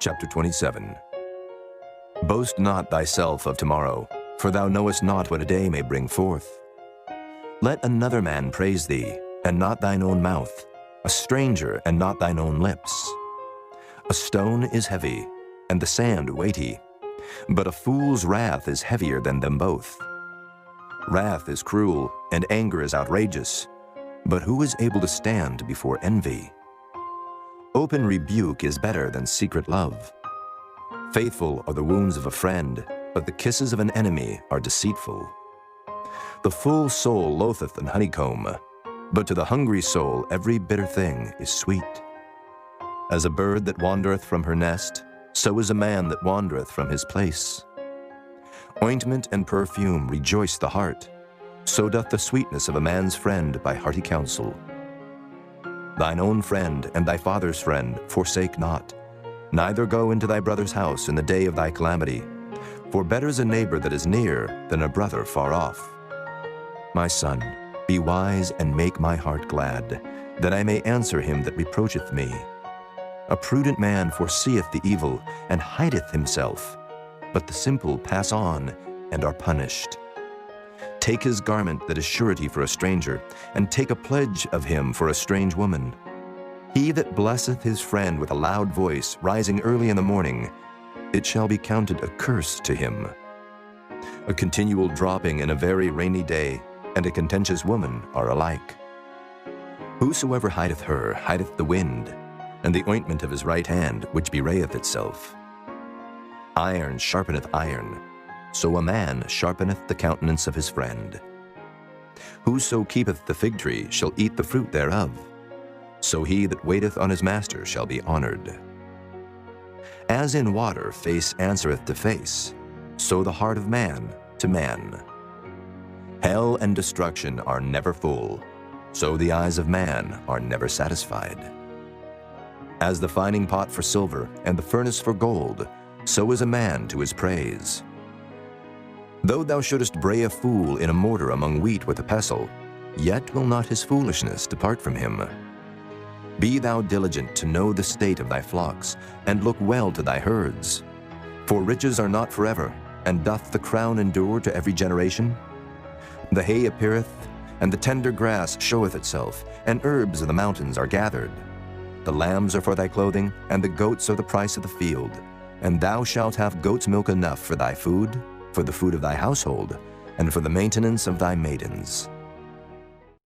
Chapter 27. Boast not thyself of tomorrow, for thou knowest not what a day may bring forth. Let another man praise thee, and not thine own mouth, a stranger, and not thine own lips. A stone is heavy, and the sand weighty, but a fool's wrath is heavier than them both. Wrath is cruel, and anger is outrageous, but who is able to stand before envy? Open rebuke is better than secret love. Faithful are the wounds of a friend, but the kisses of an enemy are deceitful. The full soul loatheth an honeycomb, but to the hungry soul every bitter thing is sweet. As a bird that wandereth from her nest, so is a man that wandereth from his place. Ointment and perfume rejoice the heart, so doth the sweetness of a man's friend by hearty counsel. Thine own friend and thy father's friend forsake not, neither go into thy brother's house in the day of thy calamity, for better is a neighbor that is near than a brother far off. My son, be wise and make my heart glad, that I may answer him that reproacheth me. A prudent man foreseeth the evil, and hideth himself, but the simple pass on and are punished. Take his garment that is surety for a stranger, and take a pledge of him for a strange woman. He that blesseth his friend with a loud voice, rising early in the morning, it shall be counted a curse to him. A continual dropping in a very rainy day, and a contentious woman are alike. Whosoever hideth her hideth the wind, and the ointment of his right hand, which bewrayeth itself. Iron sharpeneth iron, so a man sharpeneth the countenance of his friend. Whoso keepeth the fig tree shall eat the fruit thereof, so he that waiteth on his master shall be honored. As in water face answereth to face, so the heart of man to man. Hell and destruction are never full, so the eyes of man are never satisfied. As the fining pot for silver and the furnace for gold, so is a man to his praise. Though thou shouldest bray a fool in a mortar among wheat with a pestle, yet will not his foolishness depart from him. Be thou diligent to know the state of thy flocks, and look well to thy herds. For riches are not forever, and doth the crown endure to every generation? The hay appeareth, and the tender grass showeth itself, and herbs of the mountains are gathered. The lambs are for thy clothing, and the goats are the price of the field. And thou shalt have goat's milk enough for thy food, for the food of thy household, and for the maintenance of thy maidens.